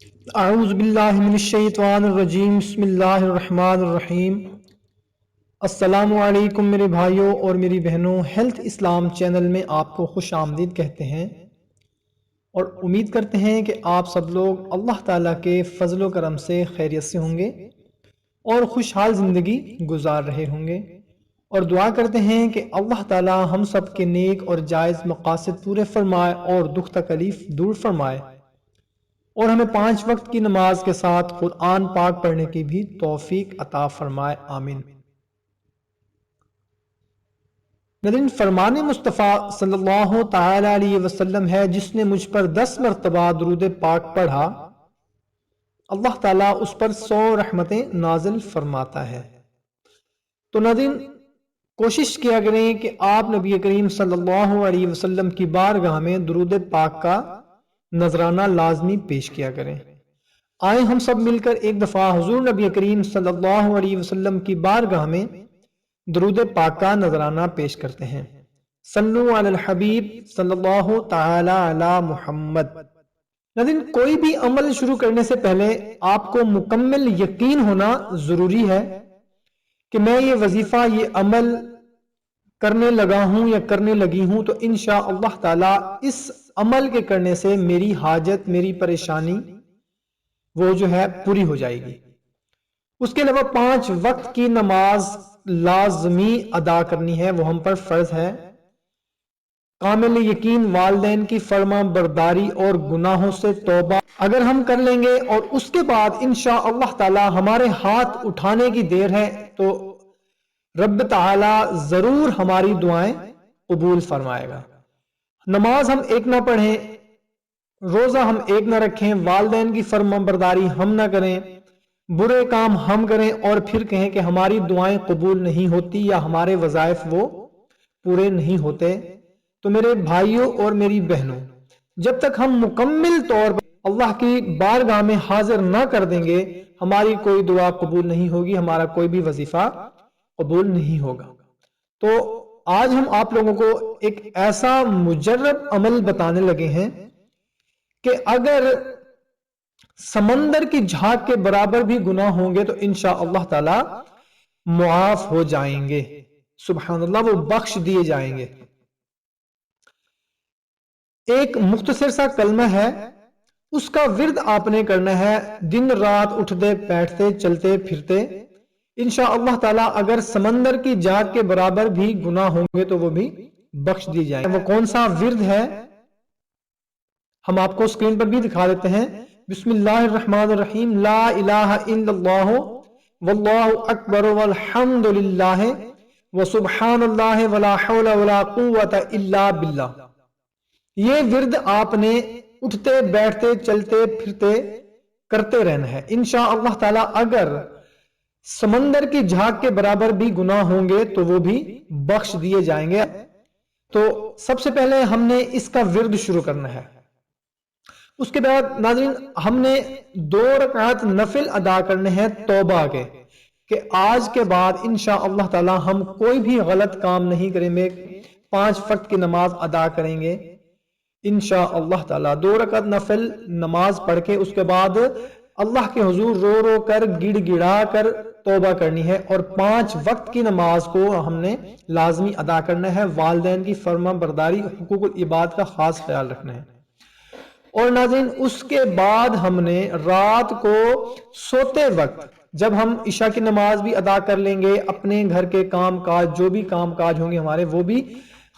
اعوذ باللہ من الشیطان الرجیم، بسم اللہ الرحمن الرحیم۔ السلام علیکم میرے بھائیوں اور میری بہنوں، ہیلتھ اسلام چینل میں آپ کو خوش آمدید کہتے ہیں اور امید کرتے ہیں کہ آپ سب لوگ اللہ تعالیٰ کے فضل و کرم سے خیریت سے ہوں گے اور خوشحال زندگی گزار رہے ہوں گے، اور دعا کرتے ہیں کہ اللہ تعالیٰ ہم سب کے نیک اور جائز مقاصد پورے فرمائے اور دکھ تکلیف دور فرمائے، اور ہمیں 5 وقت کی نماز کے ساتھ قرآن پاک پڑھنے کی بھی توفیق عطا فرمائے، آمین۔ ناظرین، فرمان مصطفیٰ صلی اللہ تعالی علیہ وسلم ہے، جس نے مجھ پر 10 مرتبہ درود پاک پڑھا اللہ تعالیٰ اس پر 100 رحمتیں نازل فرماتا ہے۔ تو ناظرین، کوشش کیا کریں کہ آپ نبی کریم صلی اللہ علیہ وسلم کی بارگاہ میں درود پاک کا نذرانہ لازمی پیش کیا کریں۔ آئیں ہم سب مل کر ایک دفعہ حضور نبی کریم صلی اللہ علیہ وسلم کی بارگاہ میں درود پاک کا نذرانہ پیش کرتے ہیں۔ صلو علی الحبیب صلی اللہ تعالی علی محمد۔ ناظرین، کوئی بھی عمل شروع کرنے سے پہلے آپ کو مکمل یقین ہونا ضروری ہے کہ میں یہ وظیفہ، یہ عمل کرنے لگا ہوں یا کرنے لگی ہوں تو انشاءاللہ تعالی اس عمل کے کرنے سے میری حاجت، میری پریشانی وہ جو ہے پوری ہو جائے گی۔ اس کے علاوہ 5 وقت کی نماز لازمی ادا کرنی ہے، وہ ہم پر فرض ہے۔ کامل یقین، والدین کی فرما برداری اور گناہوں سے توبہ اگر ہم کر لیں گے اور اس کے بعد انشاءاللہ تعالی ہمارے ہاتھ اٹھانے کی دیر ہے تو رب تعالی ضرور ہماری دعائیں قبول فرمائے گا۔ نماز ہم ایک نہ پڑھیں، روزہ ہم ایک نہ رکھیں، والدین کی فرما برداری ہم نہ کریں، برے کام ہم کریں اور پھر کہیں کہ ہماری دعائیں قبول نہیں ہوتی یا ہمارے وظائف وہ پورے نہیں ہوتے، تو میرے بھائیوں اور میری بہنوں، جب تک ہم مکمل طور پر اللہ کی بارگاہ میں حاضر نہ کر دیں گے ہماری کوئی دعا قبول نہیں ہوگی، ہمارا کوئی بھی وظیفہ قبول نہیں ہوگا۔ تو آج ہم آپ لوگوں کو ایک ایسا مجرب عمل بتانے لگے ہیں کہ اگر سمندر کی جھاگ کے برابر بھی گناہ ہوں گے تو انشاءاللہ تعالی معاف ہو جائیں گے، سبحان اللہ، وہ بخش دیے جائیں گے۔ ایک مختصر سا کلمہ ہے، اس کا ورد آپ نے کرنا ہے، دن رات اٹھتے بیٹھتے چلتے پھرتے انشاءاللہ تعالی اگر سمندر کی جھاگ کے برابر بھی گناہ ہوں گے تو وہ بھی بخش دی جائیں گے۔ وہ کون سا ورد ہے ہم آپ کو اسکرین پر بھی دکھا دیتے ہیں۔ بسم اللہ الرحمن الرحیم، لا الہ الا اللہ واللہ اکبر والحمد للہ وسبحان اللہ ولا حول ولا قوة الا باللہ۔ یہ ورد آپ نے اٹھتے بیٹھتے چلتے پھرتے کرتے رہنا ہے۔ انشاءاللہ تعالی اگر سمندر کی جھاگ کے برابر بھی گناہ ہوں گے تو وہ بھی بخش دیے جائیں گے۔ تو سب سے پہلے ہم نے اس کا ورد شروع کرنا ہے۔ اس کے بعد ناظرین ہم نے 2 رکعت نفل ادا کرنے ہیں توبہ کے، کہ آج کے بعد انشاءاللہ تعالی ہم کوئی بھی غلط کام نہیں کریں گے، 5 وقت کی نماز ادا کریں گے انشاءاللہ تعالی۔ 2 رکعت نفل نماز پڑھ کے اس کے بعد اللہ کے حضور رو رو کر گڑ گڑا کر توبہ کرنی ہے، اور 5 وقت کی نماز کو ہم نے لازمی ادا کرنا ہے، والدین کی فرما برداری، حقوق العباد کا خاص خیال رکھنا ہے۔ اور ناظرین اس کے بعد ہم نے رات کو سوتے وقت جب ہم عشاء کی نماز بھی ادا کر لیں گے، اپنے گھر کے کام کاج جو بھی کام کاج ہوں گے ہمارے وہ بھی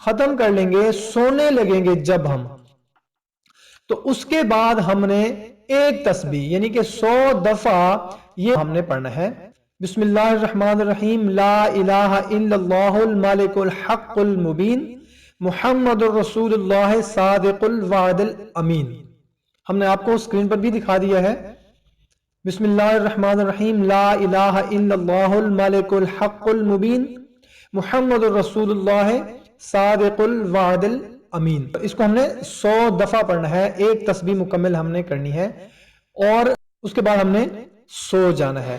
ختم کر لیں گے، سونے لگیں گے جب ہم، تو اس کے بعد ہم نے ایک تسبیح یعنی کہ 100 دفعہ یہ ہم نے پڑھنا ہے۔ بسم اللہ الرحمن الرحیم، لا الہ الا اللہ الملک الحق المبین محمد الرسول اللہ صادق الوعد الامین۔ ہم نے آپ کو اسکرین پر بھی دکھا دیا ہے۔ بسم اللہ الرحمن الرحیم، لا الہ الا اللہ الملک الحق المبین محمد الرسول اللہ صادق الوعد الامین۔ اس کو ہم نے 100 دفعہ پڑھنا ہے، ایک تسبیح مکمل ہم نے کرنی ہے، اور اس کے بعد ہم نے سو جانا ہے۔